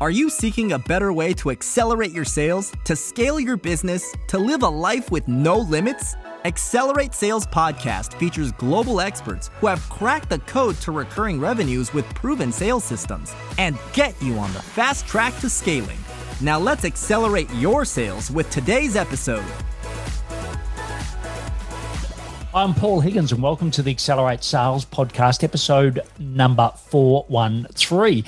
Are you seeking a better way to accelerate your sales, to scale your business, to live a life with no limits? Accelerate Sales Podcast features global experts who have cracked the code to recurring revenues with proven sales systems and get you on the fast track to scaling. Now let's accelerate your sales with today's episode. I'm Paul Higgins and welcome to the Accelerate Sales Podcast, episode number 413.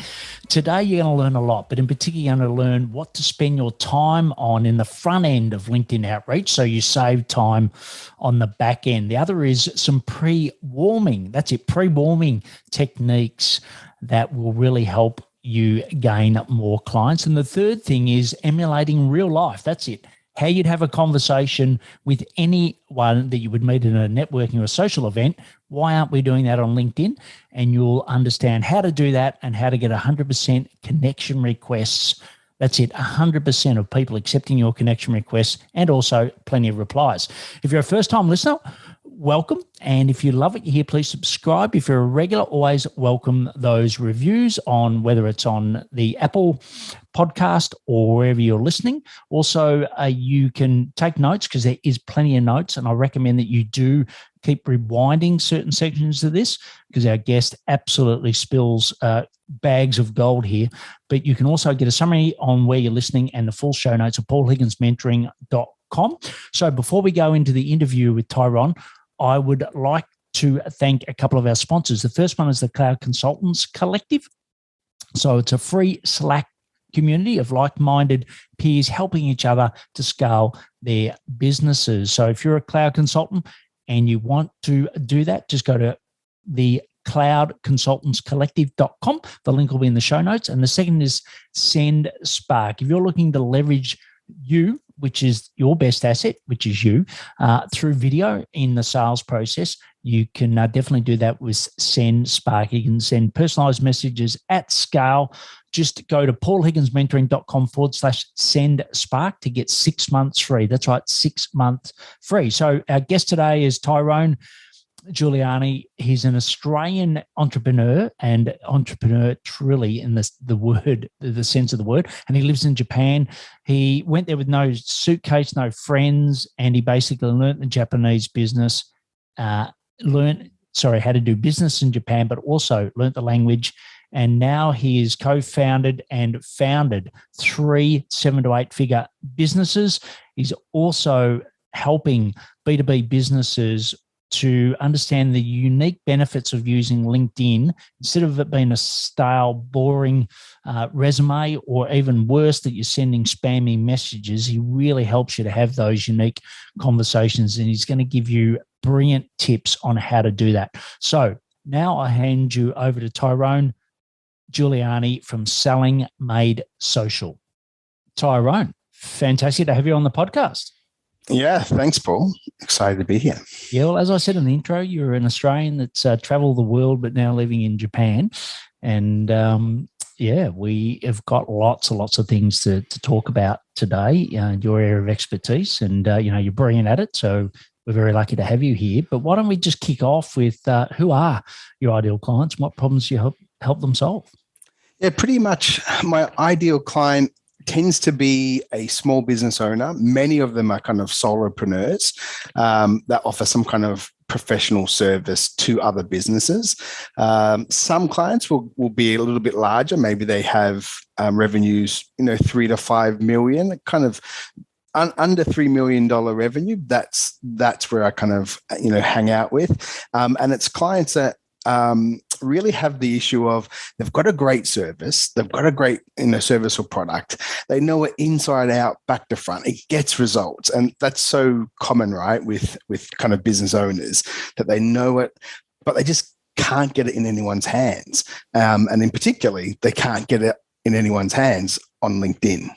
Today you're going to learn a lot, but in particular you're going to learn what to spend your time on in the front end of LinkedIn outreach so you save time on the back end. The other is some pre-warming. That's it, pre-warming techniques that will really help you gain more clients. And the third thing is emulating real life. That's it. How you'd have a conversation with anyone that you would meet in a networking or a social event. Why aren't we doing that on LinkedIn? And you'll understand how to do that and how to get 100% connection requests. That's it, 100% of people accepting your connection requests and also plenty of replies. If you're a first-time listener, welcome. And if you love what you hear, please subscribe. If you're a regular, always welcome those reviews on whether it's on the Apple podcast or wherever you're listening. Also, you can take notes because there is plenty of notes. And I recommend that you do keep rewinding certain sections of this because our guest absolutely spills bags of gold here. But you can also get a summary on where you're listening and the full show notes at paulhigginsmentoring.com. So before we go into the interview with Tyron, I would like to thank a couple of our sponsors. The first one is the Cloud Consultants Collective. So it's a free Slack community of like-minded peers helping each other to scale their businesses. So if you're a cloud consultant and you want to do that, just go to the cloudconsultantscollective.com. The link will be in the show notes. And the second is Send Spark. If you're looking to leverage you, which is your best asset, which is you, through video in the sales process, you can definitely do that with Send Spark. You can send personalized messages at scale. Just go to paulhigginsmentoring.com/send spark to get 6 months free. That's right, 6 months free. So our guest today is Tyrone Giuliani. He's an Australian entrepreneur and entrepreneur truly in the sense of the word. And he lives in Japan. He went there with no suitcase, no friends, and he basically learned the Japanese business, how to do business in Japan, but also learned the language. And now he is co-founded and founded 3 7 to 8 figure businesses. He's also helping B2B businesses to understand the unique benefits of using LinkedIn instead of it being a stale, boring resume, or even worse, that you're sending spammy messages. He really helps you to have those unique conversations, and he's going to give you brilliant tips on how to do that. So now I hand you over to Tyrone Giuliani from Selling Made Social. Tyrone, fantastic to have you on the podcast. Yeah, thanks, Paul. Excited to be here. Yeah, well, as I said in the intro, you're an Australian that's traveled the world but now living in Japan. And, we have got lots and lots of things to talk about today, your area of expertise. And, you're brilliant at it, so we're very lucky to have you here. But why don't we just kick off with who are your ideal clients and what problems you help them solve? Yeah, pretty much my ideal client tends to be a small business owner. Many of them are kind of solopreneurs that offer some kind of professional service to other businesses. Some clients will be a little bit larger. Maybe they have revenues, 3 to 5 million, kind of under $3 million revenue. That's where I kind of, hang out with. And it's clients that really have the issue of they've got a great service, they've got a great service or product, they know it inside out, back to front, it gets results, and that's so common, right, with kind of business owners, that they know it, but they just can't get it in anyone's hands, and in particularly they can't get it in anyone's hands on LinkedIn.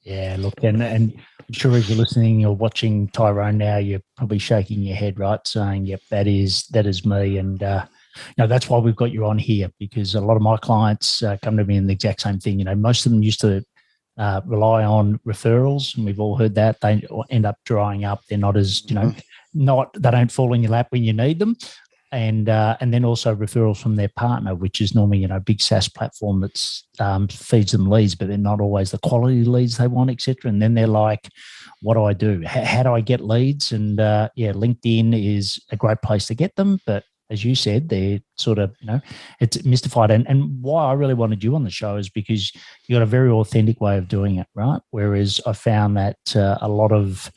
Yeah, look, and I'm sure if you're listening or watching Tyrone now, you're probably shaking your head, right, saying, yep, that is me. And that's why we've got you on here, because a lot of my clients come to me in the exact same thing. Most of them used to rely on referrals, and we've all heard that. They end up drying up. They're not as, they don't fall in your lap when you need them. and then also referrals from their partner, which is normally a big SaaS platform that's feeds them leads, but they're not always the quality leads they want, etc. And then they're like, what do I do? How do I get leads? And LinkedIn is a great place to get them, but as you said, they're sort of, it's mystified. And why I really wanted you on the show is because you got a very authentic way of doing it, right? Whereas I found that a lot of,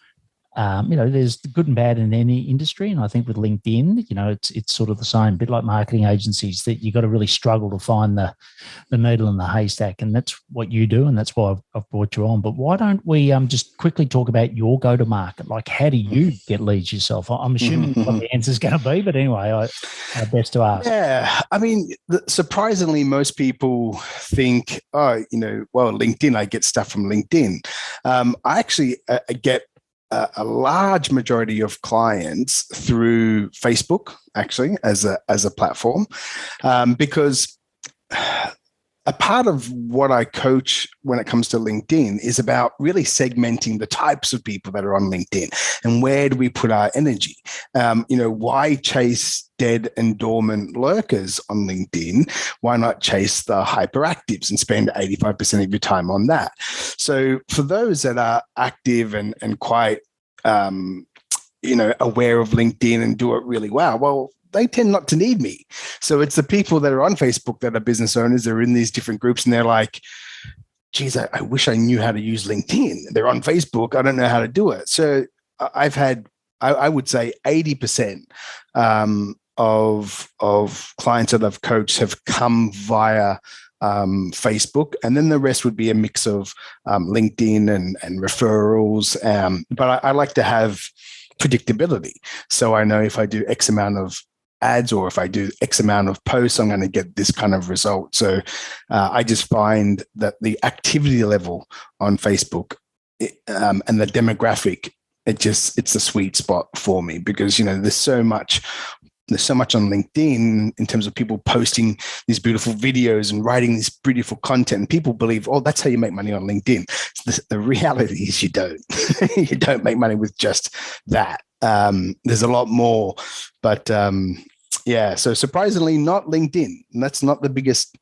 there's good and bad in any industry. And I think with LinkedIn, it's sort of the same, bit like marketing agencies, that you got to really struggle to find the needle in the haystack. And that's what you do. And that's why I've brought you on. But why don't we just quickly talk about your go-to-market? Like, how do you get leads yourself? I'm assuming what the answer is going to be, but anyway, best to ask. Yeah. I mean, surprisingly, most people think, LinkedIn, I get stuff from LinkedIn. I actually get a large majority of clients through Facebook, actually, as a platform, because a part of what I coach when it comes to LinkedIn is about really segmenting the types of people that are on LinkedIn and where do we put our energy. Why chase dead and dormant lurkers on LinkedIn? Why not chase the hyperactives and spend 85% of your time on that? So for those that are active and quite, aware of LinkedIn and do it really well, they tend not to need me. So it's the people that are on Facebook that are business owners. They're in these different groups and they're like, geez, I wish I knew how to use LinkedIn. They're on Facebook. I don't know how to do it. So I've had, I would say 80% of clients that I've coached have come via Facebook, and then the rest would be a mix of LinkedIn and referrals. But I like to have predictability. So I know if I do X amount of ads or if I do X amount of posts, I'm going to get this kind of result. So I just find that the activity level on Facebook and the demographic, it's a sweet spot for me because, there's so much on LinkedIn in terms of people posting these beautiful videos and writing this beautiful content. And people believe, that's how you make money on LinkedIn. The reality is you don't. You don't make money with just that. There's a lot more. But so surprisingly, not LinkedIn. And that's not the biggest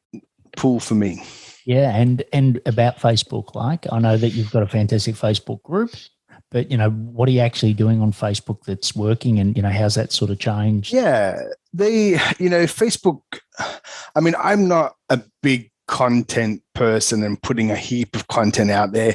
pool for me. Yeah. And about Facebook, like, I know that you've got a fantastic Facebook group. But, what are you actually doing on Facebook that's working and, how's that sort of changed? Yeah, Facebook, I mean, I'm not a big content person and putting a heap of content out there.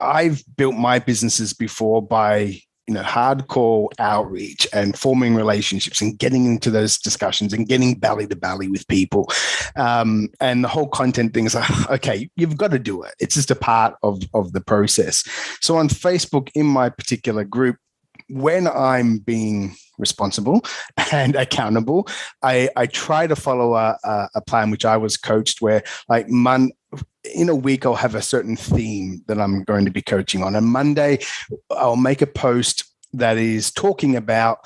I've built my businesses before by, hardcore outreach and forming relationships and getting into those discussions and getting belly to belly with people. And the whole content thing is like, okay, you've got to do it. It's just a part of the process. So on Facebook, in my particular group, when I'm being responsible and accountable, I try to follow a plan which I was coached where in a week, I'll have a certain theme that I'm going to be coaching on. And Monday, I'll make a post that is talking about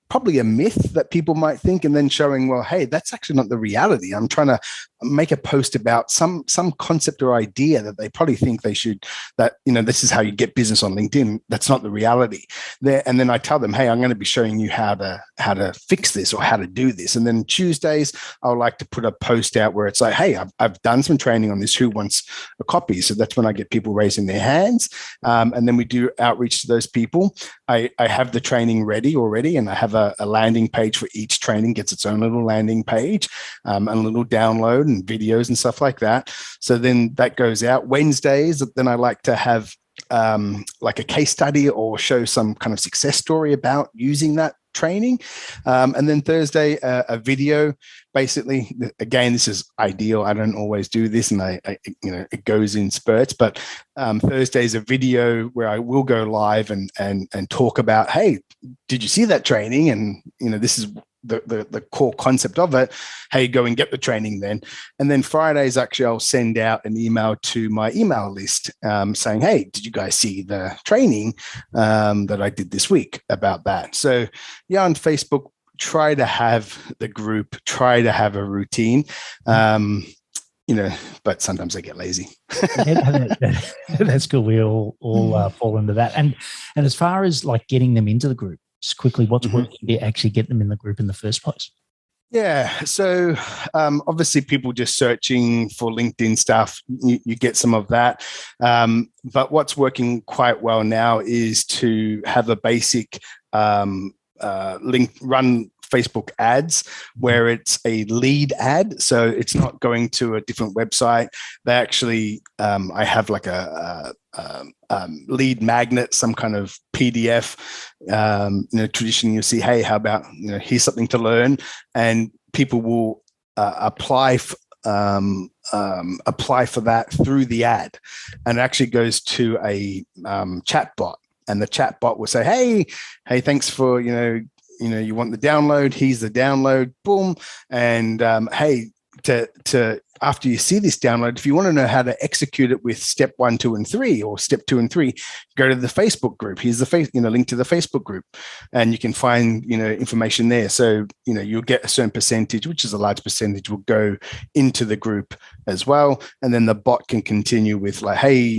probably a myth that people might think, and then showing, well, hey, that's actually not the reality. I'm trying to make a post about some concept or idea that they probably think they should, that, this is how you get business on LinkedIn. That's not the reality there. And then I tell them, hey, I'm going to be showing you how to fix this or how to do this. And then Tuesdays, I would like to put a post out where it's like, hey, I've done some training on this. Who wants a copy? So that's when I get people raising their hands. And then we do outreach to those people. I have the training ready already, and I have a landing page for each training, gets its own little landing page, and a little download and videos and stuff like that. So then that goes out. Wednesdays, then I like to have like a case study or show some kind of success story about using that training. And then Thursday, a video. Basically, again, this is ideal. I don't always do this, and I it goes in spurts. But Thursday is a video where I will go live and talk about, hey, did you see that training? And this is the core concept of it. Hey, go and get the training then. And then Fridays, actually, I'll send out an email to my email list saying, hey, did you guys see the training that I did this week about that? So yeah, on Facebook, try to have the group, try to have a routine, but sometimes I get lazy. That's cool. We all fall into that. And as far as like getting them into the group, Just quickly, what's working to actually get them in the group in the first place? Yeah. So obviously people just searching for LinkedIn stuff, you get some of that. But what's working quite well now is to have a basic link run Facebook ads where it's a lead ad. So it's not going to a different website. They actually, I have like a lead magnet, some kind of PDF. Traditionally you'll see, hey, how about, here's something to learn, and people will apply for that through the ad, and it actually goes to a chat bot, and the chat bot will say, hey, thanks for, you want the download, here's the download, boom. And hey, to after you see this download, if you want to know how to execute it with step 1, 2, and 3, or step 2 and 3, go to the Facebook group. Here's the link to the Facebook group, and you can find, information there. So, you'll get a certain percentage, which is a large percentage, will go into the group as well. And then the bot can continue with like, hey,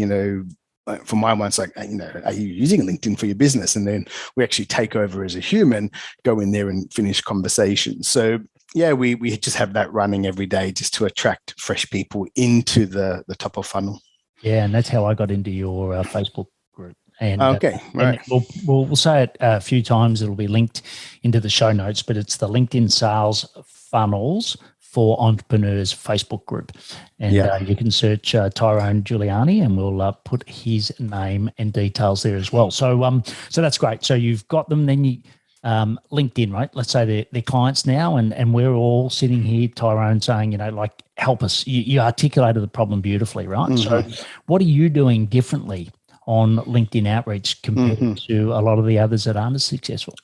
for my one, it's like, are you using LinkedIn for your business? And then we actually take over as a human, go in there and finish conversations. So yeah, we just have that running every day just to attract fresh people into the top of funnel. Yeah, and that's how I got into your Facebook group. And okay, right. And we'll say it a few times. It'll be linked into the show notes, but it's the LinkedIn Sales Funnels for Entrepreneurs Facebook group. And you can search Tyrone Giuliani, and we'll put his name and details there as well. So that's great. So you've got them, then you LinkedIn, right? Let's say they're clients now, and we're all sitting here, Tyrone, saying, like, help us. You articulated the problem beautifully, right? Mm-hmm. So what are you doing differently on LinkedIn outreach compared to a lot of the others that aren't as successful?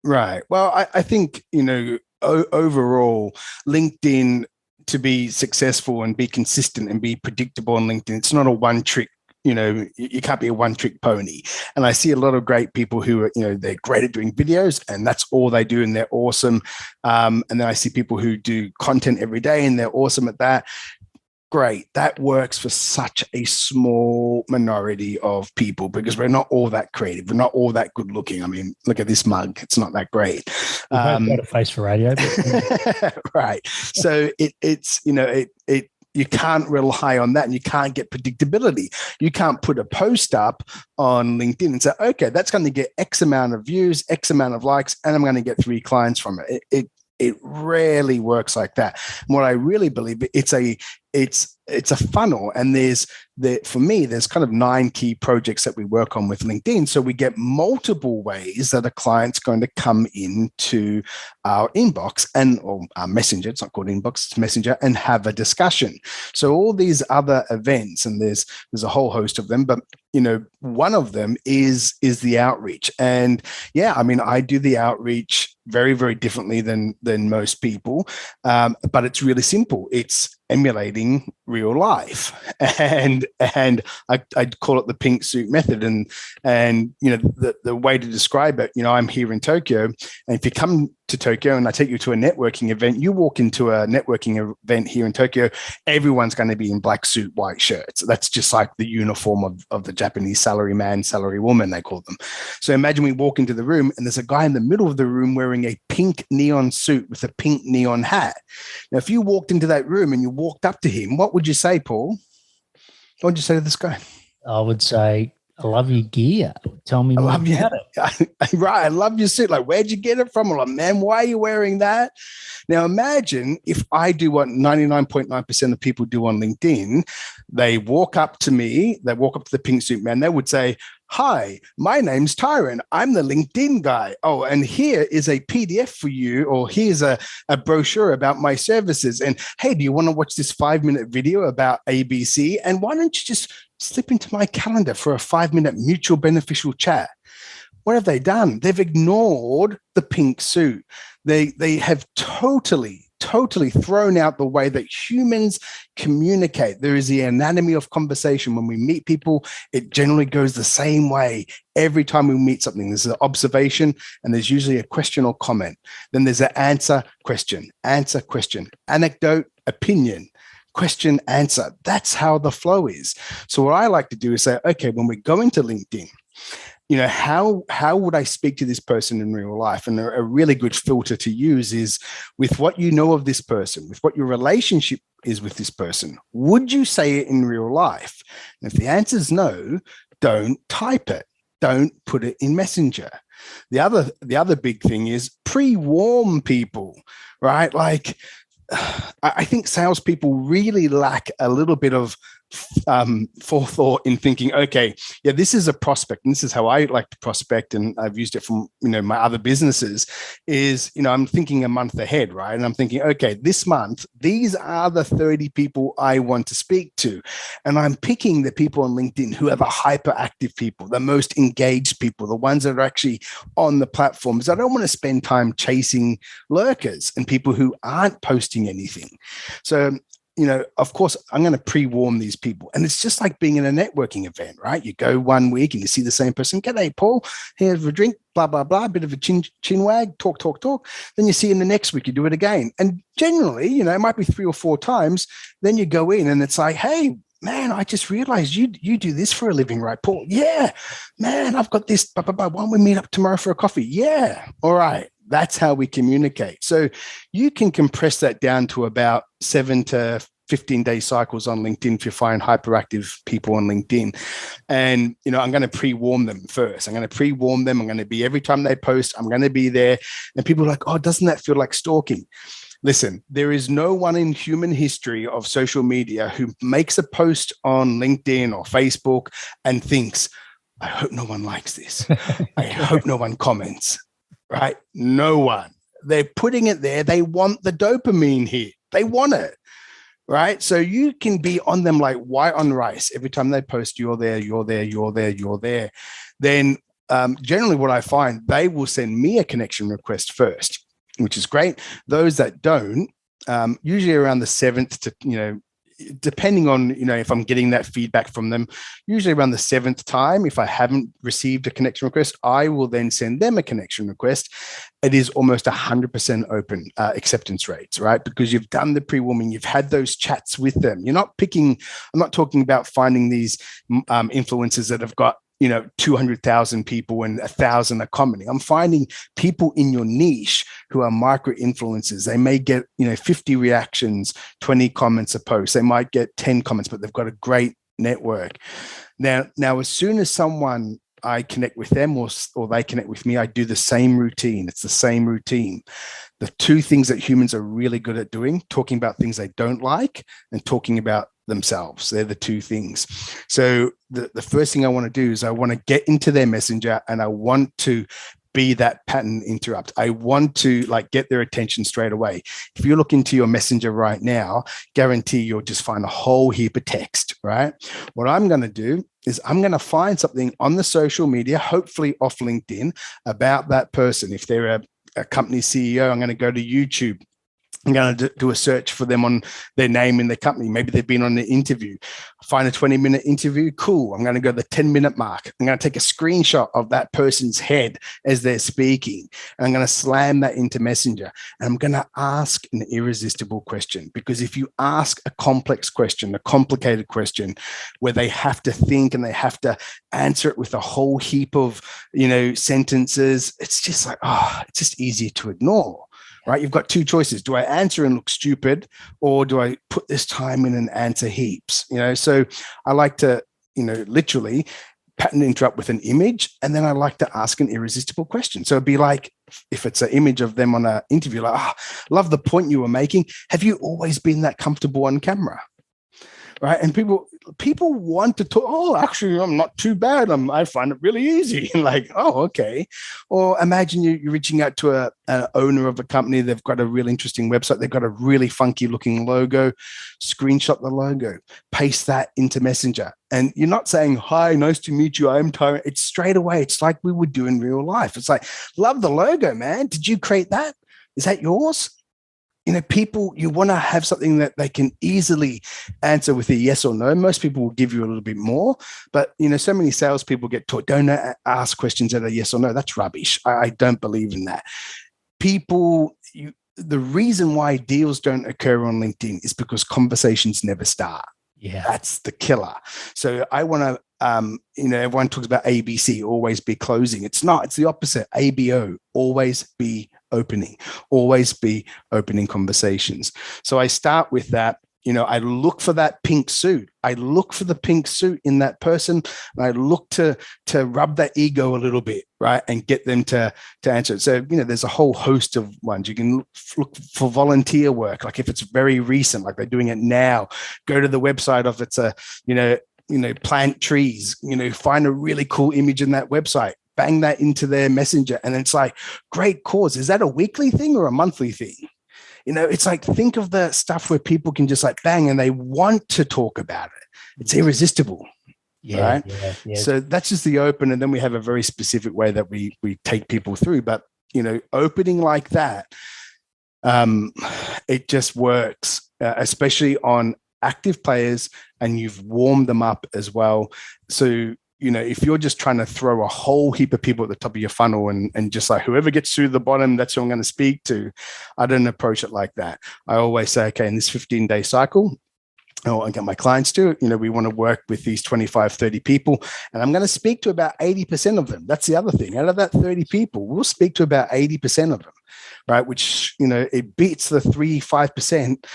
Right. Well, I think, overall, LinkedIn, to be successful and be consistent and be predictable on LinkedIn, it's not a one trick. You can't be a one trick pony. And I see a lot of great people who are, they're great at doing videos and that's all they do and they're awesome. And then I see people who do content every day and they're awesome at that. Great. That works for such a small minority of people because we're not all that creative. We're not all that good looking. I mean, look at this mug. It's not that great. We've got a face for radio. But right. So it's you can't rely on that, and you can't get predictability. You can't put a post up on LinkedIn and say, okay, that's going to get X amount of views, X amount of likes, and I'm going to get 3 clients from it. It rarely works like that. And what I really believe, it's a funnel, and for me, there's kind of 9 key projects that we work on with LinkedIn. So we get multiple ways that a client's going to come into our inbox or our messenger. It's not called inbox, it's messenger, and have a discussion. So all these other events, and there's a whole host of them, but one of them is the outreach. And yeah, I mean, I do the outreach very, very differently than most people. But it's really simple. It's emulating real life. And I'd call it the pink suit method. And the way to describe it, I'm here in Tokyo, and if you come to Tokyo and I take you to a networking event, you walk into a networking event here in Tokyo, everyone's going to be in black suit, white shirts. That's just like the uniform of the Japanese salary man, salary woman, they call them. So imagine we walk into the room and there's a guy in the middle of the room wearing a pink neon suit with a pink neon hat. Now, if you walked into that room and you walked up to him, what would you say, Paul? What would you say to this guy? I would say, I love your gear. Tell me more about it. Right. I love your suit. Like, where'd you get it from? I'm like, man, why are you wearing that? Now, imagine if I do what 99.9% of people do on LinkedIn. They walk up to me, they walk up to the pink suit man. They would say, hi, my name's Tyron. I'm the LinkedIn guy. Oh, and here is a PDF for you, or here's a brochure about my services. And hey, do you want to watch this 5-minute video about ABC? And why don't you just slip into my calendar for a 5-minute mutual beneficial chat? What have they done? They've ignored the pink suit. They have totally thrown out the way that humans communicate. There is the anatomy of conversation. When we meet people, it generally goes the same way. Every time we meet something, there's an observation, and there's usually a question or comment. Then there's an answer, question, anecdote, opinion, question, answer. That's how the flow is. So what I like to do is say, okay, when we go into LinkedIn, how would I speak to this person in real life? And a really good filter to use is with what you know of this person, with what your relationship is with this person. Would you say it in real life? And if the answer is no, don't type it. Don't put it in Messenger. The other big thing is pre-warm people, right? Like, I think salespeople really lack a little bit of forethought in thinking, okay, yeah, this is a prospect, and this is how I like to prospect, and I've used it from my other businesses. Is I'm thinking a month ahead, right? And I'm thinking, okay, this month these are the 30 people I want to speak to, and I'm picking the people on LinkedIn who are the hyperactive people, the most engaged people, the ones that are actually on the platforms. I don't want to spend time chasing lurkers and people who aren't posting anything. So of course, I'm going to pre-warm these people. And it's just like being in a networking event, right? You go 1 week and you see the same person. G'day, Paul. Here's a drink, blah, blah, blah. A bit of a chin wag, talk. Then you see in the next week, you do it again. And generally, it might be 3 or 4 times. Then you go in and it's like, hey, man, I just realized you do this for a living, right, Paul? Yeah, man, I've got this. Blah, blah, blah. Why don't we meet up tomorrow for a coffee? Yeah. All right. That's how we communicate. So you can compress that down to about 7 to 15-day cycles on LinkedIn if you find hyperactive people on LinkedIn. And, I'm going to pre-warm them first. I'm going to pre-warm them. I'm going to be, every time they post, I'm going to be there. And people are like, oh, doesn't that feel like stalking? Listen, there is no one in human history of social media who makes a post on LinkedIn or Facebook and thinks, I hope no one likes this. I hope no one comments. Right? No one. They're putting it there. They want the dopamine hit. They want it. Right? So you can be on them like white on rice. Every time they post, you're there. Then generally what I find, they will send me a connection request first, which is great. Those that don't, usually around the 7th to, depending on, if I'm getting that feedback from them, usually around the 7th time, if I haven't received a connection request, I will then send them a connection request. It is almost 100% open acceptance rates, right? Because you've done the pre-warming, you've had those chats with them. I'm not talking about finding these influencers that have got 200,000 people and 1,000 are commenting. I'm finding people in your niche who are micro influencers. They may get 50 reactions, 20 comments a post. They might get 10 comments, but they've got a great network. Now as soon as I connect with them or they connect with me, I do the same routine. It's the same routine. The 2 things that humans are really good at doing, talking about things they don't like and talking about themselves. They're the 2 things. So the first thing I want to do is I want to get into their messenger and I want to be that pattern interrupt. I want to get their attention straight away. If you look into your messenger right now, guarantee you'll just find a whole heap of text, right? What I'm going to do is I'm going to find something on the social media, hopefully off LinkedIn, about that person. If they're a company CEO, I'm going to go to YouTube. I'm going to do a search for them on their name in the company. Maybe they've been on an interview. Find a 20-minute interview. Cool. I'm going to go to the 10-minute mark. I'm going to take a screenshot of that person's head as they're speaking. And I'm going to slam that into Messenger. And I'm going to ask an irresistible question. Because if you ask a complex question, a complicated question, where they have to think and they have to answer it with a whole heap of, sentences, it's just like, it's just easier to ignore. Right? You've got 2 choices. Do I answer and look stupid, or do I put this time in and answer heaps? So I like to, literally pattern interrupt with an image, and then I like to ask an irresistible question. So it'd be like, if it's an image of them on an interview, like, love the point you were making. Have you always been that comfortable on camera? Right? And people want to talk. Oh, actually, I'm not too bad. I find it really easy. Like, oh, okay. Or imagine you're reaching out to an owner of a company. They've got a really interesting website. They've got a really funky looking logo. Screenshot the logo, paste that into Messenger. And you're not saying, hi, nice to meet you. I'm Tyron. It's straight away. It's like we would do in real life. It's like, love the logo, man. Did you create that? Is that yours? People, you want to have something that they can easily answer with a yes or no. Most people will give you a little bit more, but, so many salespeople get taught, don't ask questions that are yes or no. That's rubbish. I don't believe in that. The reason why deals don't occur on LinkedIn is because conversations never start. Yeah. That's the killer. So I want to everyone talks about ABC, always be closing. It's not, it's the opposite. ABO, always be opening, always be opening conversations. So I start with that. I look for that pink suit. I look for the pink suit in that person. And I look to rub that ego a little bit, right? And get them to answer it. So, there's a whole host of ones. You can look for volunteer work. Like if it's very recent, like they're doing it now, go to the website of it's plant trees, find a really cool image in that website, bang that into their messenger. And it's like, great cause. Is that a weekly thing or a monthly thing? It's like, think of the stuff where people can just like bang and they want to talk about it. It's irresistible. Yeah, right. Yeah. So that's just the open. And then we have a very specific way that we take people through. But, opening like that, it just works, especially on active players, and you've warmed them up as well. So, if you're just trying to throw a whole heap of people at the top of your funnel and just like whoever gets through the bottom, that's who I'm going to speak to. I don't approach it like that. I always say, okay, in this 15-day cycle, I get my clients to, we want to work with these 25, 30 people, and I'm going to speak to about 80% of them. That's the other thing. Out of that 30 people, we'll speak to about 80% of them, right? Which, it beats the 3-5%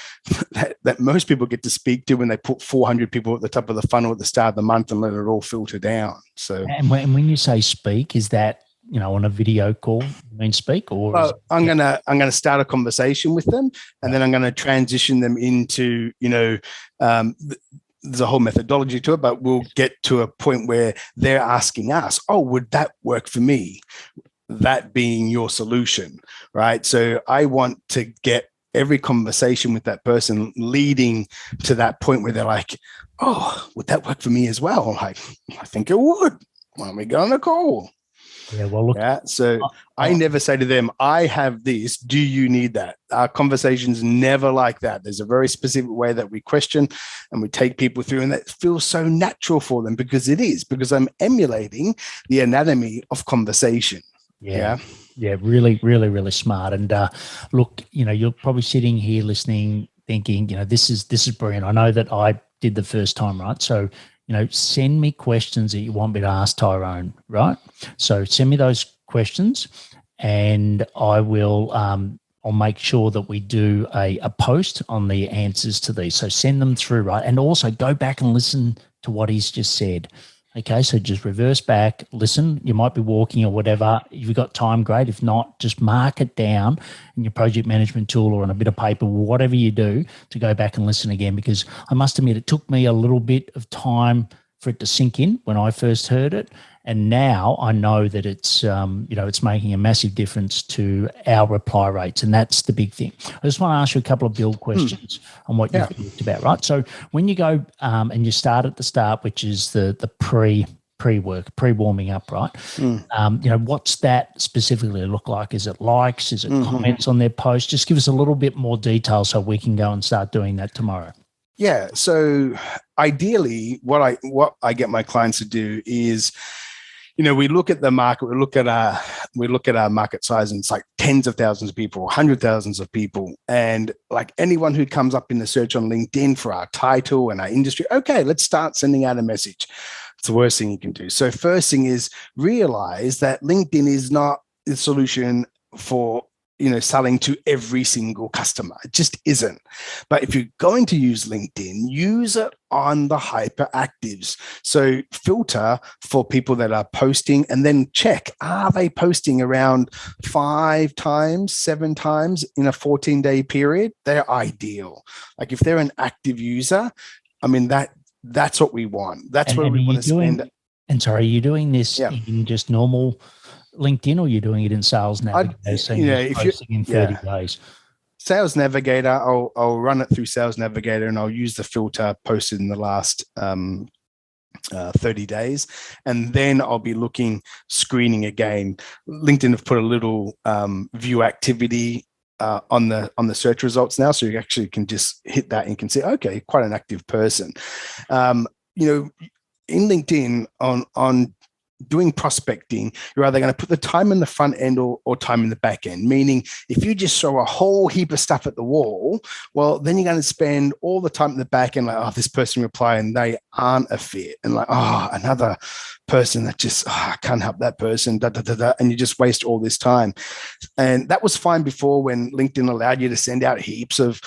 that most people get to speak to when they put 400 people at the top of the funnel at the start of the month and let it all filter down. So, and when you say speak, is that, on a video call, you mean speak, or? Well, I'm gonna start a conversation with them, and then I'm gonna transition them into, there's a whole methodology to it, but we'll get to a point where they're asking us, oh, would that work for me? That being your solution, right? So I want to get every conversation with that person leading to that point where they're like, oh, would that work for me as well? I'm like, I think it would. Why don't we go on a call? Yeah, well, look. Yeah, so I never say to them, I have this. Do you need that? Our conversations never like that. There's a very specific way that we question and we take people through, and that feels so natural for them because it is, because I'm emulating the anatomy of conversation. Yeah. Really, really, really smart. And look, you're probably sitting here listening, thinking, this is brilliant. I know that I did the first time, right? So, send me questions that you want me to ask Tyrone, right? So send me those questions, and I will. I'll make sure that we do a post on the answers to these. So send them through, right? And also go back and listen to what he's just said. Okay, so just reverse back, listen. You might be walking or whatever. If you've got time, great. If not, just mark it down in your project management tool or on a bit of paper, whatever you do, to go back and listen again. Because I must admit, it took me a little bit of time for it to sink in when I first heard it. And now I know that it's, it's making a massive difference to our reply rates. And that's the big thing. I just want to ask you a couple of build questions on what you've talked about, right? So when you go and you start at the start, which is the pre-work, pre-warming up, right? What's that specifically look like? Is it likes? Is it comments on their post? Just give us a little bit more detail so we can go and start doing that tomorrow. Yeah. So ideally, what I get my clients to do is, we look at the market, we look at our market size, and it's like tens of thousands of people, 100,000s of people. And like anyone who comes up in the search on LinkedIn for our title and our industry, okay, let's start sending out a message. It's the worst thing you can do. So first thing is realize that LinkedIn is not the solution for selling to every single customer. It just isn't. But if you're going to use LinkedIn, use it on the hyperactives. So filter for people that are posting, and then check, are they posting around 5 times, 7 times in a 14-day period? They're ideal. Like if they're an active user, I mean, that's what we want. That's where we want to spend. And sorry, are you doing this in just normal LinkedIn, or you're doing it in Sales Navigator? If you're in 30 days. Sales Navigator, I'll run it through Sales Navigator, and I'll use the filter posted in the last 30 days. And then I'll be screening again. LinkedIn have put a little view activity on the search results now. So you actually can just hit that and you can see, okay, quite an active person. In LinkedIn on doing prospecting, you're either going to put the time in the front end or time in the back end. Meaning, if you just throw a whole heap of stuff at the wall, well, then you're going to spend all the time in the back end, like, oh, this person replied and they aren't a fit. And like, oh, another person that just, I can't help that person, and you just waste all this time. And that was fine before, when LinkedIn allowed you to send out heaps of,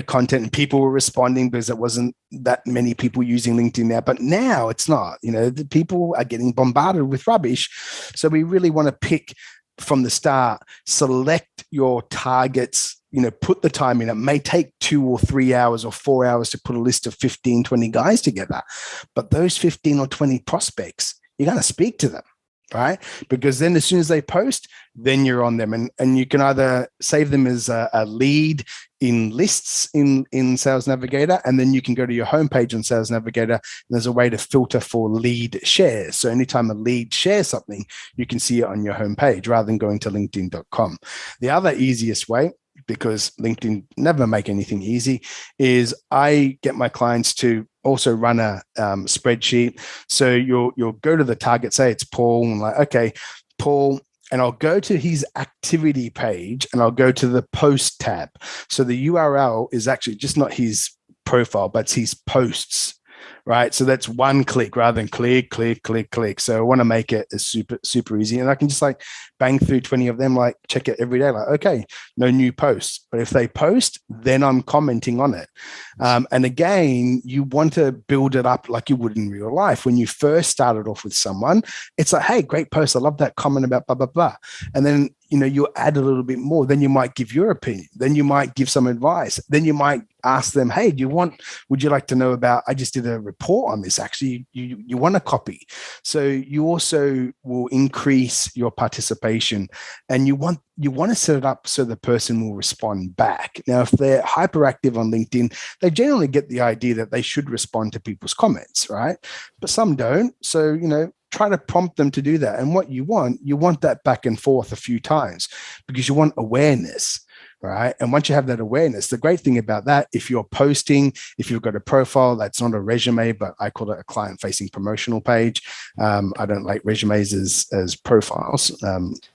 content, and people were responding because it wasn't that many people using LinkedIn now. But now it's not, the people are getting bombarded with rubbish. So we really want to pick from the start, select your targets, put the time in. It may take 2 or 3 hours or 4 hours to put a list of 15, 20 guys together. But those 15 or 20 prospects, you're going to speak to them, right? Because then as soon as they post, then you're on them. And you can either save them as a lead in lists in Sales Navigator, and then you can go to your homepage on Sales Navigator, and there's a way to filter for lead shares. So anytime a lead shares something, you can see it on your homepage rather than going to linkedin.com. The other easiest way, because LinkedIn never make anything easy, is I get my clients to also run a spreadsheet. So you'll go to the target, say it's Paul, and like, okay, Paul, and I'll go to his activity page and I'll go to the post tab. So the URL is actually just not his profile, but it's his posts, right? So that's one click rather than click. So I want to make it as super easy. And I can just like bang through 20 of them, like check it every day. Like, okay, no new posts. But if they post, then I'm commenting on it. And again, you want to build it up like you would in real life. When you first started off with someone, it's like, hey, great post. I love that comment about blah, blah, blah. And then, you add a little bit more. Then you might give your opinion. Then you might give some advice. Then you might ask them, hey, would you like to know about, I just did a report on this. Actually, you want a copy. So you also will increase your participation, and you want to set it up so the person will respond back. Now, if they're hyperactive on LinkedIn, they generally get the idea that they should respond to people's comments, right? But some don't. So, try to prompt them to do that. And what you want that back and forth a few times, because you want awareness, right? And once you have that awareness, the great thing about that, if you're posting, if you've got a profile that's not a resume, but I call it a client-facing promotional page. I don't like resumes as profiles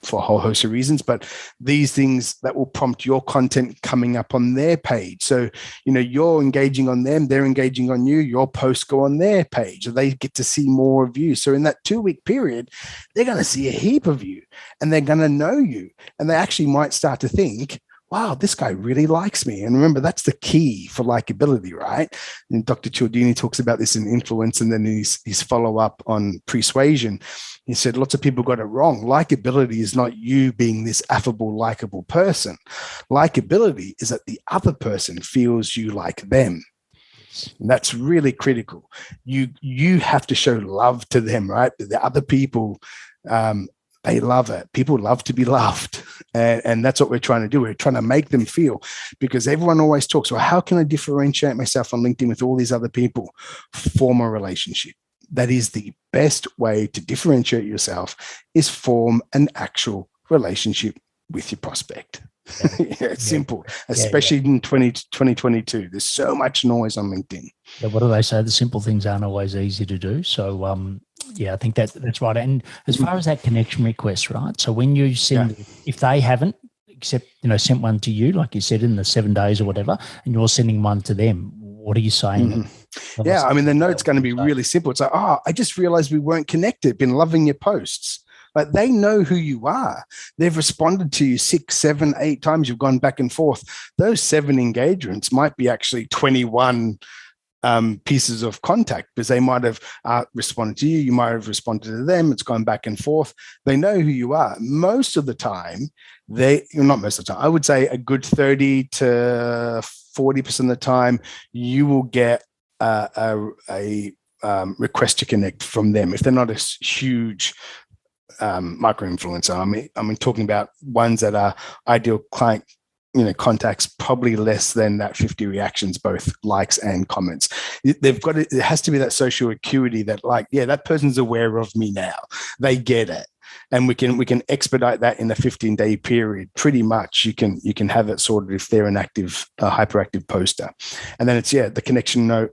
for a whole host of reasons, but these things that will prompt your content coming up on their page. So, you're engaging on them, they're engaging on you, your posts go on their page, they get to see more of you. So in that 2-week period, they're going to see a heap of you, and they're going to know you, and they actually might start to think, wow, this guy really likes me. And remember, that's the key for likability, right? And Dr. Cialdini talks about this in Influence, and then his follow-up on Persuasion. He said, lots of people got it wrong. Likability is not you being this affable, likable person. Likability is that the other person feels you like them. And that's really critical. You have to show love to them, right? But the other people, they love it. People love to be loved. And that's what we're trying to do. We're trying to make them feel, because everyone always talks, well, how can I differentiate myself on LinkedIn with all these other people? Form a relationship. That is the best way to differentiate yourself, is form an actual relationship with your prospect. It's simple, especially in 2022. There's so much noise on LinkedIn. Yeah, what do they say? The simple things aren't always easy to do. So, I think that's right. And as far as that connection request, right? So when you send, if they haven't sent one to you, like you said, in the 7 days or whatever, and you're sending one to them, what are you saying? Mm-hmm. Yeah, I mean, the note's going to be really simple. It's like, I just realized we weren't connected. Been loving your posts. Like, they know who you are. They've responded to you 6, 7, 8 times. You've gone back and forth. Those 7 engagements might be actually 21 pieces of contact, because they might have responded to you. You might have responded to them. It's gone back and forth. They know who you are. Most of the time, not most of the time, I would say a good 30 to 40% of the time, you will get a request to connect from them if they're not a huge micro influencer. I mean, talking about ones that are ideal client, contacts, probably less than that 50 reactions, both likes and comments. It has to be that social acuity that, like, that person's aware of me now. They get it. And we can expedite that in a 15-day period. Pretty much, you can have it sorted if they're an active, hyperactive poster. And then it's the connection note.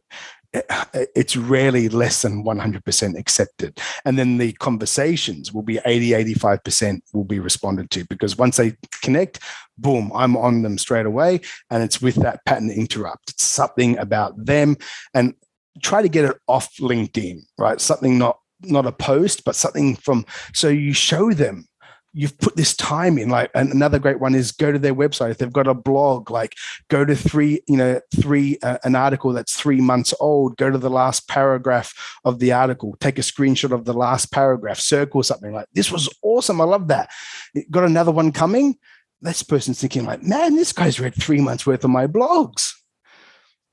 it's rarely less than 100% accepted. And then the conversations will be 85% will be responded to, because once they connect, boom, I'm on them straight away. And it's with that pattern interrupt. It's something about them, and try to get it off LinkedIn, right? Something not a post, but something from, so you show them you've put this time in. Like, and another great one is go to their website. If they've got a blog, like go to an article that's 3 months old, go to the last paragraph of the article, take a screenshot of the last paragraph, circle something like, this was awesome. I love that. Got another one coming. This person's thinking like, man, this guy's read 3 months worth of my blogs.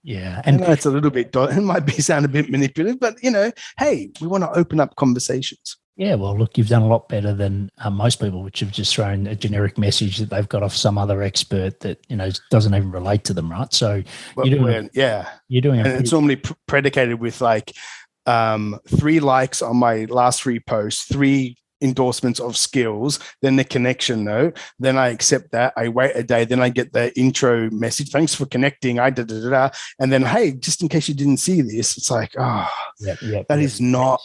Yeah. And it's a little bit, it might sound a bit manipulative, but hey, we want to open up conversations. Yeah, well, look, you've done a lot better than most people, which have just thrown a generic message that they've got off some other expert that doesn't even relate to them, right? So you're doing, and it's normally predicated with like 3 likes on my last 3 posts, 3 endorsements of skills, then the connection note, then I accept that, I wait a day, then I get the intro message, thanks for connecting, and then, hey, just in case you didn't see this, it's like, that is not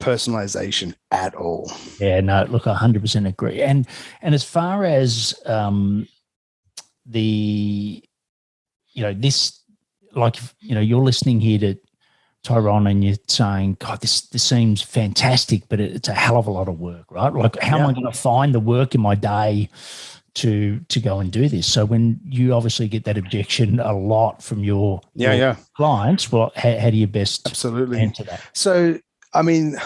personalization at all. Yeah, no, look, I 100% agree. And as far as this, like, you're listening here to Tyron and you're saying, God, this seems fantastic, but it's a hell of a lot of work, right? Like, how am I going to find the work in my day to go and do this? So when you obviously get that objection a lot from your clients, well, how do you best answer that? So, I mean,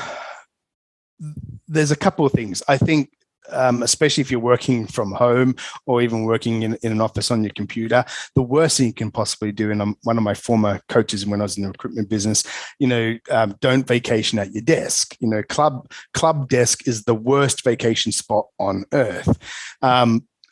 there's a couple of things. I think, especially if you're working from home or even working in an office on your computer, the worst thing you can possibly do, and one of my former coaches when I was in the recruitment business, don't vacation at your desk. Club desk is the worst vacation spot on earth.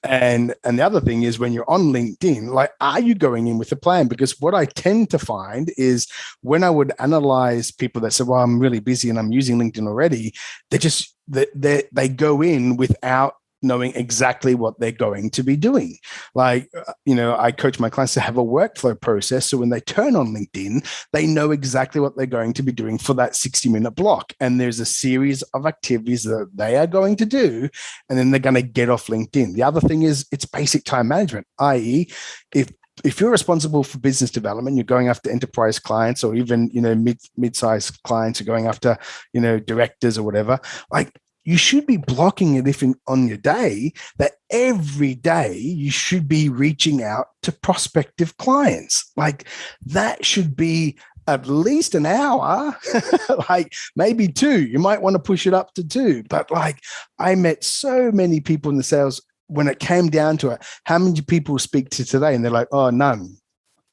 And the other thing is, when you're on LinkedIn, like, are you going in with a plan? Because what I tend to find is when I would analyze people that said, well, I'm really busy and I'm using LinkedIn already, they go in without knowing exactly what they're going to be doing. Like, I coach my clients to have a workflow process. So when they turn on LinkedIn, they know exactly what they're going to be doing for that 60-minute block. And there's a series of activities that they are going to do, and then they're going to get off LinkedIn. The other thing is it's basic time management, i.e., if you're responsible for business development, you're going after enterprise clients, or even, mid-sized clients, you're going after, directors or whatever, like, you should be blocking it on your day, that every day you should be reaching out to prospective clients. Like, that should be at least an hour, like maybe 2. You might want to push it up to 2. But like, I met so many people in the sales, when it came down to it, how many people speak to today? And they're like, oh, none.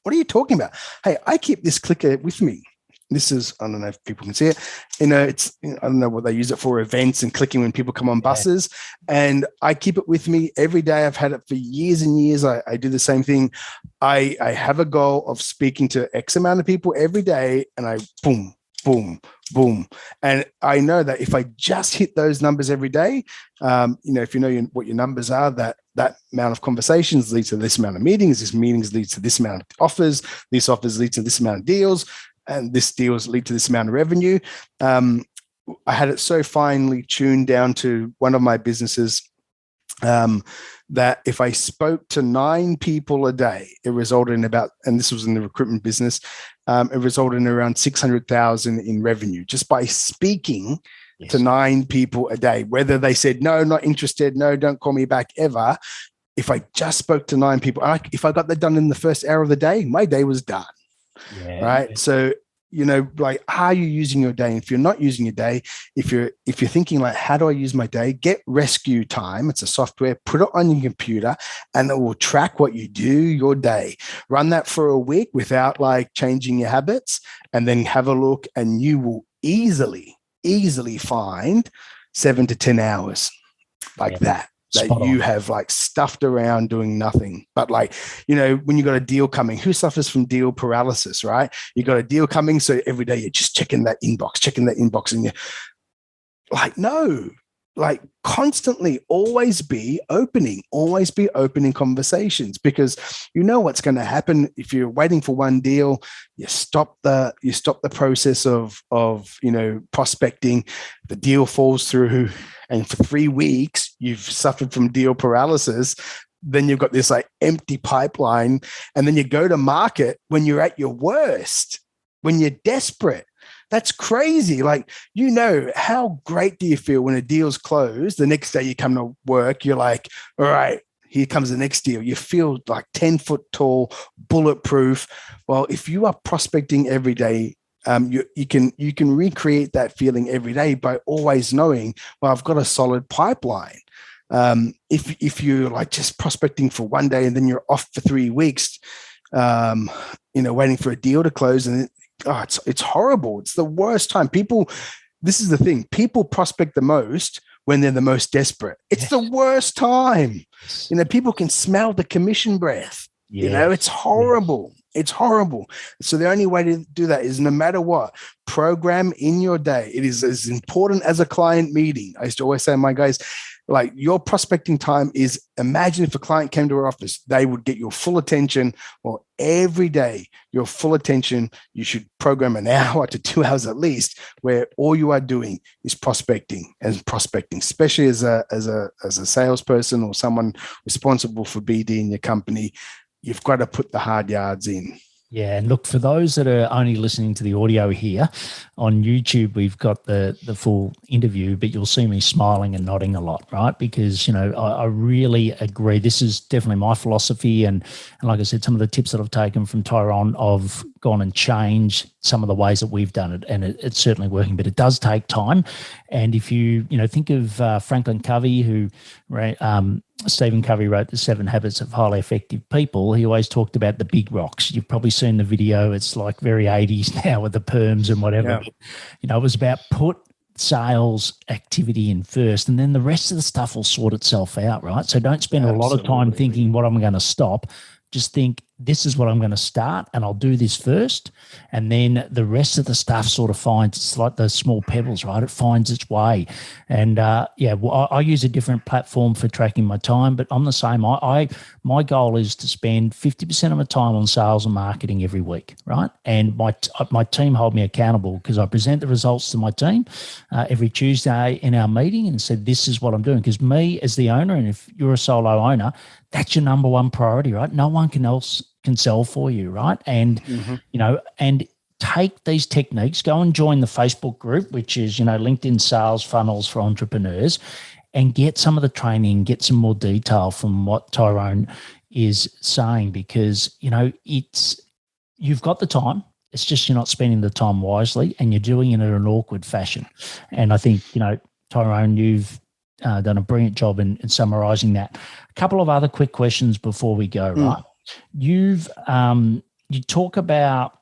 What are you talking about? Hey, I keep this clicker with me. This is, I don't know if people can see it. It's, I don't know what they use it for, events and clicking when people come on buses. And I keep it with me every day. I've had it for years and years. I do the same thing. I have a goal of speaking to X amount of people every day, and I boom, boom, boom. And I know that if I just hit those numbers every day, if you know what your numbers are, that amount of conversations leads to this amount of meetings. This meetings leads to this amount of offers. These offers lead to this amount of deals. And this deals lead to this amount of revenue. I had it so finely tuned down to one of my businesses that if I spoke to 9 people a day, it resulted in about, and this was in the recruitment business, it resulted in around 600,000 in revenue just by speaking to 9 people a day, whether they said, no, not interested, no, don't call me back ever. If I just spoke to 9 people, if I got that done in the first hour of the day, my day was done. Yeah. Right. So, like, how are you using your day? If you're not using your day, if you're thinking like, how do I use my day? Get Rescue Time. It's a software, put it on your computer, and it will track what you do your day. Run that for a week without like changing your habits, and then have a look, and you will easily find 7 to 10 hours like that you have like stuffed around doing nothing. But like, when you got a deal coming, who suffers from deal paralysis, right? You got a deal coming, so every day you're just checking that inbox, and you're like, no, like constantly always be opening conversations, because you know what's going to happen if you're waiting for one deal. You stop the process of prospecting. The deal falls through, and for 3 weeks you've suffered from deal paralysis. Then you've got this like empty pipeline, and then you go to market when you're at your worst, when you're desperate. That's crazy. Like, how great do you feel when a deal's closed? The next day you come to work, you're like, all right, here comes the next deal. You feel like 10 foot tall, bulletproof. Well, if you are prospecting every day, you can recreate that feeling every day by always knowing, well, I've got a solid pipeline. If you're like just prospecting for one day and then you're off for 3 weeks, waiting for a deal to close, and it's horrible. It's the worst time. This is the thing. People prospect the most when they're the most desperate. It's the worst time. People can smell the commission breath. It's horrible. It's horrible. So the only way to do that is, no matter what, program in your day. It is as important as a client meeting. I used to always say to my guys, like, your prospecting time is, imagine if a client came to our office, they would get your full attention. Well, every day, your full attention, you should program an hour to 2 hours at least, where all you are doing is prospecting, especially as a salesperson or someone responsible for BD in your company. You've got to put the hard yards in. Yeah, and look, for those that are only listening to the audio here, on YouTube we've got the full interview, but you'll see me smiling and nodding a lot, right? Because, I really agree. This is definitely my philosophy, and like I said, some of the tips that I've taken from Tyron, I've gone and changed some of the ways that we've done it, and it's certainly working, but it does take time. And if you think of Franklin Covey, who Stephen Covey wrote The 7 Habits of Highly Effective People. He always talked about the big rocks. You've probably seen the video. It's like very 80s now with the perms and whatever. Yeah. It was about put sales activity in first, and then the rest of the stuff will sort itself out, right? So don't spend a lot of time thinking what I'm going to stop. Just think, this is what I'm going to start, and I'll do this first. And then the rest of the stuff sort of finds, it's like those small pebbles, right? It finds its way. And I use a different platform for tracking my time, but I'm the same. My goal is to spend 50% of my time on sales and marketing every week, right? And my team hold me accountable, because I present the results to my team every Tuesday in our meeting and said, this is what I'm doing. Because me as the owner, and if you're a solo owner, that's your number one priority, right? No one else can sell for you, right? And, and take these techniques, go and join the Facebook group, which is, LinkedIn Sales Funnels for Entrepreneurs, and get some of the training, get some more detail from what Tyrone is saying, because, you've got the time. It's just you're not spending the time wisely, and you're doing it in an awkward fashion. And I think, Tyrone, you've done a brilliant job in summarizing that. A couple of other quick questions before we go, right? You talk about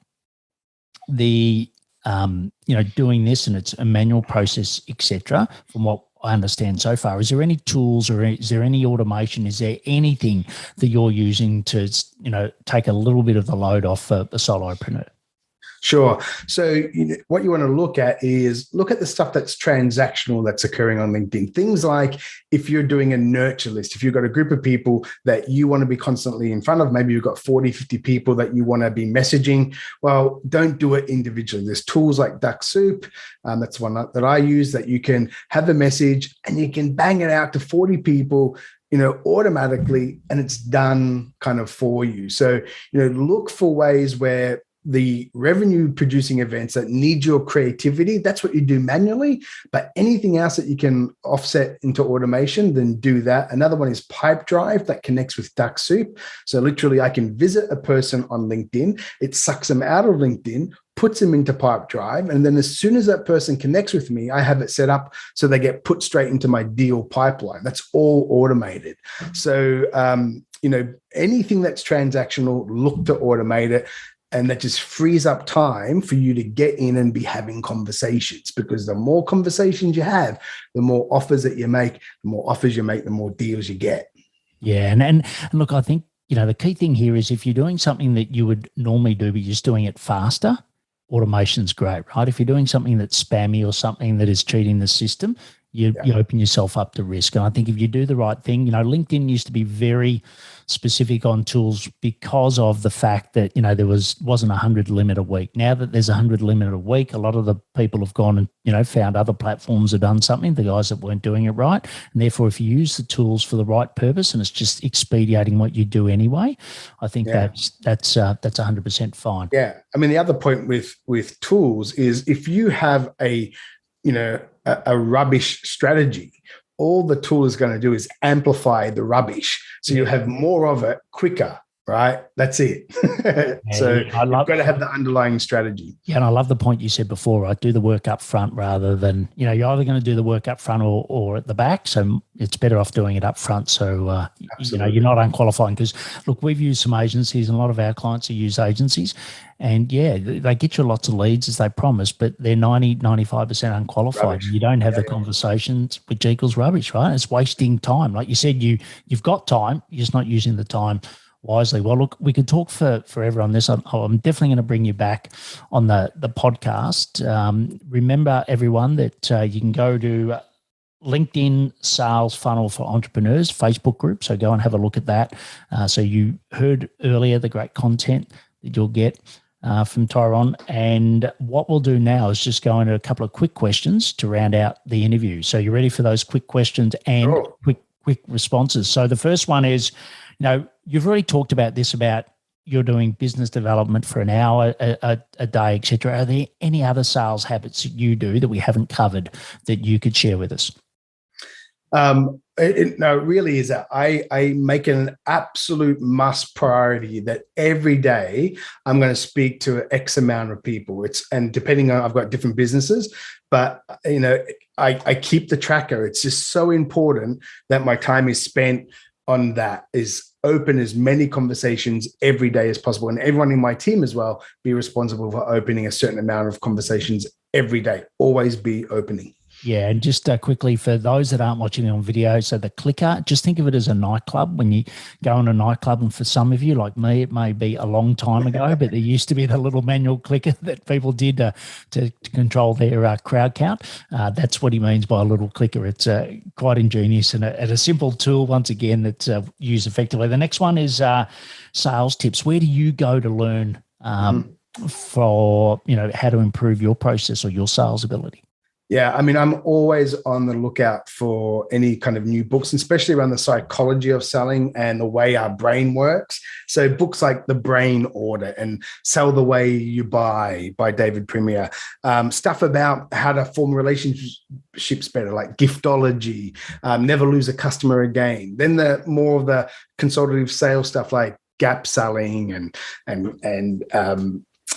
the doing this, and it's a manual process, etc. From what I understand so far, is there any tools, or is there any automation? Is there anything that you're using to take a little bit of the load off a solopreneur? Sure. So what you want to look at the stuff that's transactional that's occurring on LinkedIn. Things like, if you're doing a nurture list, if you've got a group of people that you want to be constantly in front of, maybe you've got 40, 50 people that you want to be messaging. Well, don't do it individually. There's tools like Duck Soup. That's one that I use, that you can have a message and you can bang it out to 40 people, automatically, and it's done kind of for you. So, look for ways where the revenue producing events that need your creativity, that's what you do manually. But anything else that you can offset into automation, then do that. Another one is Pipedrive, that connects with Duck Soup. So literally, I can visit a person on LinkedIn. It sucks them out of LinkedIn, puts them into Pipedrive. And then as soon as that person connects with me, I have it set up so they get put straight into my deal pipeline. That's all automated. So, anything that's transactional, look to automate it. And that just frees up time for you to get in and be having conversations, because the more conversations you have, the more offers that you make, the more offers you make, the more deals you get. Yeah. And look, I think, the key thing here is, if you're doing something that you would normally do, but you're just doing it faster, automation's great, right? If you're doing something that's spammy or something that is cheating the system, you open yourself up to risk. And I think if you do the right thing, LinkedIn used to be very specific on tools because of the fact that, there wasn't 100 limit a week. Now that there's 100 limit a week, a lot of the people have gone and, found other platforms have done something, the guys that weren't doing it right. And therefore, if you use the tools for the right purpose and it's just expediting what you do anyway, I think that's 100% fine. Yeah. I mean, the other point with tools is if you have a rubbish strategy, all the tool is going to do is amplify the rubbish. So you have more of it quicker, right? That's it. So you've got to have the underlying strategy. Yeah, and I love the point you said before, right? Do the work up front rather than, you're either going to do the work up front or at the back. So it's better off doing it up front. So, you're not unqualifying because, look, we've used some agencies and a lot of our clients have used agencies. And, they get you lots of leads as they promise, but they're 95% unqualified. Rubbish. You don't have the conversations, which equals rubbish, right? It's wasting time. Like you said, you've got time, you're just not using the time wisely. Well, look, we could talk forever on this. I'm definitely going to bring you back on the podcast. Remember, everyone, that you can go to LinkedIn Sales Funnel for Entrepreneurs Facebook group. So go and have a look at that. So you heard earlier the great content that you'll get from Tyron. And what we'll do now is just go into a couple of quick questions to round out the interview. So you ready for those quick questions and quick responses? So the first one is, you've already talked about this, about you're doing business development for an hour a day, et cetera. Are there any other sales habits that you do that we haven't covered that you could share with us? It really is that I make an absolute must priority that every day I'm going to speak to X amount of people. And depending on, I've got different businesses, but I keep the tracker. It's just so important that my time is spent on that, is open as many conversations every day as possible. And everyone in my team as well, be responsible for opening a certain amount of conversations every day. Always be opening. Yeah, and just quickly for those that aren't watching it on video, so the clicker, just think of it as a nightclub. When you go in a nightclub, and for some of you, like me, it may be a long time ago, but there used to be the little manual clicker that people did to control their crowd count. That's what he means by a little clicker. It's quite ingenious and a simple tool, once again, that's used effectively. The next one is sales tips. Where do you go to learn for how to improve your process or your sales ability? Yeah, I mean, I'm always on the lookout for any kind of new books, especially around the psychology of selling and the way our brain works. So books like The Brain Order and Sell the Way You Buy by David Premier, stuff about how to form relationships better, like Giftology, Never Lose a Customer Again. Then the more of the consultative sales stuff like gap selling and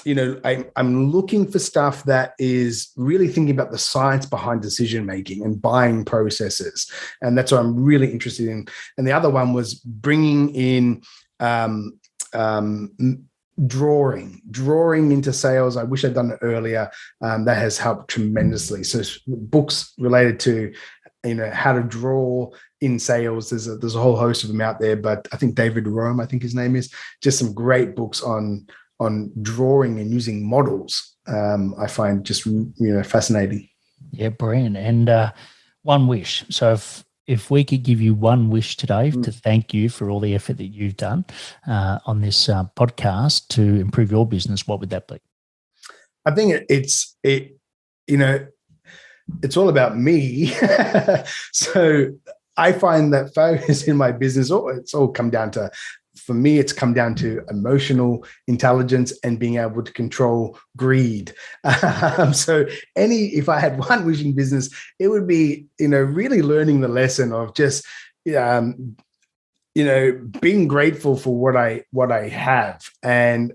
I'm looking for stuff that is really thinking about the science behind decision making and buying processes, and that's what I'm really interested in. And the other one was bringing in drawing into sales. I wish I'd done it earlier. That has helped tremendously. So books related to how to draw in sales. There's a whole host of them out there, but I think David Rome, I think his name is, just some great books on drawing and using models. I find just fascinating. Yeah, brilliant. And one wish. So if we could give you one wish today to thank you for all the effort that you've done on this podcast to improve your business, what would that be? I think it's all about me. So I find that focus in my business, it's all come down to, for me, it's come down to emotional intelligence and being able to control greed. So if I had one wish in business, it would be, really learning the lesson of just, being grateful for what I have. And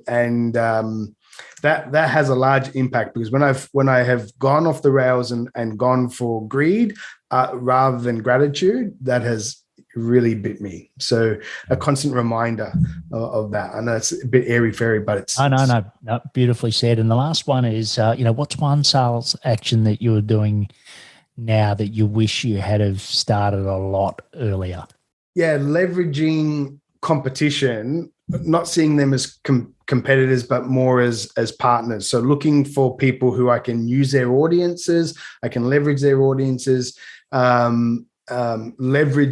that has a large impact, because when I have gone off the rails and gone for greed rather than gratitude, that has really bit me. So a constant reminder of that. I know it's a bit airy-fairy, but it's... No, beautifully said. And the last one is, what's one sales action that you're doing now that you wish you had have started a lot earlier? Yeah, leveraging competition, not seeing them as competitors, but more as partners. So looking for people who I can use their audiences, I can leverage their audiences, Leverage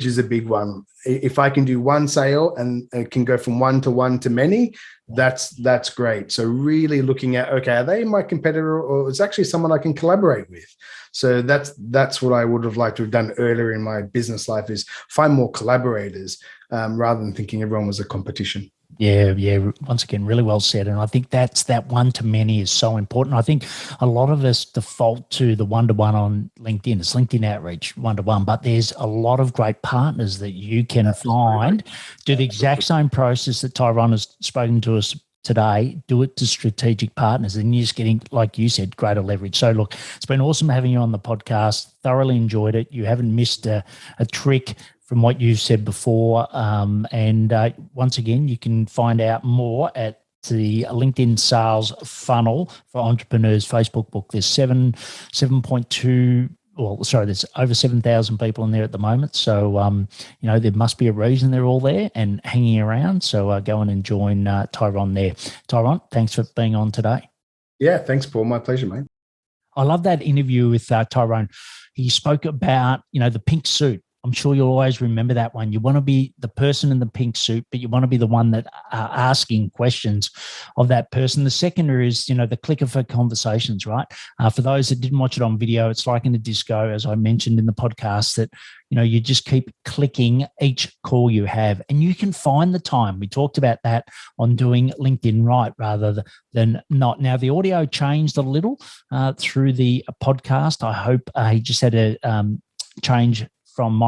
is a big one. If I can do one sale and it can go from one to many, that's great. So really looking at, okay, are they my competitor, or it's actually someone I can collaborate with? So that's what I would have liked to have done earlier in my business life, is find more collaborators rather than thinking everyone was a competition. Yeah. Once again, really well said. And I think that one-to-many is so important. I think a lot of us default to the one-to-one on LinkedIn. It's LinkedIn outreach, one-to-one, but there's a lot of great partners that you can find. Do the exact same process that Tyron has spoken to us today. Do it to strategic partners, and you're just getting, like you said, greater leverage. So look, it's been awesome having you on the podcast. Thoroughly enjoyed it. You haven't missed a trick from what you've said before. And once again, you can find out more at the LinkedIn Sales Funnel for Entrepreneurs Facebook book. There's 7.2. There's over 7,000 people in there at the moment. So, there must be a reason they're all there and hanging around. So go in and join Tyron there. Tyron, thanks for being on today. Yeah, thanks, Paul. My pleasure, mate. I love that interview with Tyrone. He spoke about, the pink suit. I'm sure you'll always remember that one. You want to be the person in the pink suit, but you want to be the one that asking questions of that person. The second is, the clicker for conversations, right? For those that didn't watch it on video, it's like in a disco, as I mentioned in the podcast, that, you just keep clicking each call you have, and you can find the time. We talked about that on doing LinkedIn right rather than not. Now, the audio changed a little through the podcast. I hope he just had a change from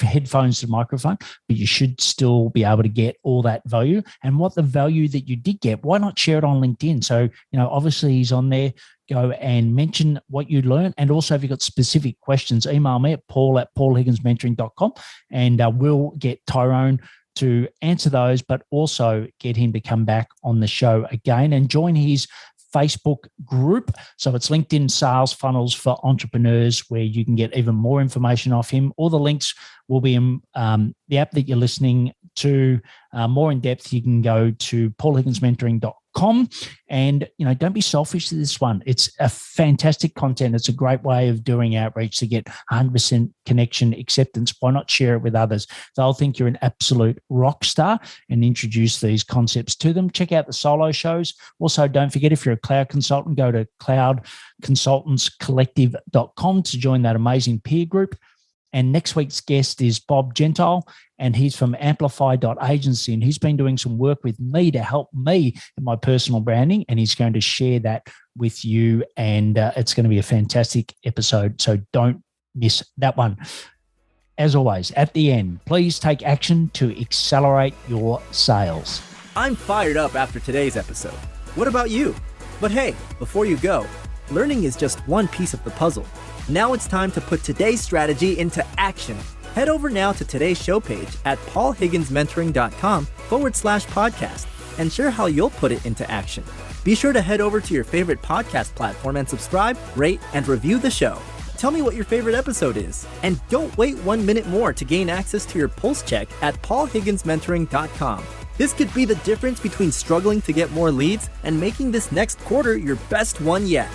headphones to microphone, but you should still be able to get all that value. And what the value that you did get, why not share it on LinkedIn? So, obviously he's on there. Go and mention what you learned. And also, if you've got specific questions, email me at paul@paulhigginsmentoring.com, and we'll get Tyrone to answer those, but also get him to come back on the show again and join his Facebook group. So it's LinkedIn Sales Funnels for Entrepreneurs, where you can get even more information off him. All the links will be in the app that you're listening to. More in depth, you can go to paulhigginsmentoring.com. And, don't be selfish to this one. It's a fantastic content. It's a great way of doing outreach to get 100% connection acceptance. Why not share it with others? They'll think you're an absolute rock star and introduce these concepts to them. Check out the solo shows. Also, don't forget, if you're a cloud consultant, go to cloudconsultantscollective.com to join that amazing peer group. And next week's guest is Bob Gentile, and he's from Amplify.agency, and he's been doing some work with me to help me in my personal branding, and he's going to share that with you, and it's going to be a fantastic episode, so don't miss that one. As always, at the end, please take action to accelerate your sales. I'm fired up after today's episode. What about you? But hey, before you go, learning is just one piece of the puzzle. Now it's time to put today's strategy into action. Head over now to today's show page at paulhigginsmentoring.com/podcast and share how you'll put it into action. Be sure to head over to your favorite podcast platform and subscribe, rate, and review the show. Tell me what your favorite episode is. And don't wait 1 minute more to gain access to your pulse check at paulhigginsmentoring.com. This could be the difference between struggling to get more leads and making this next quarter your best one yet.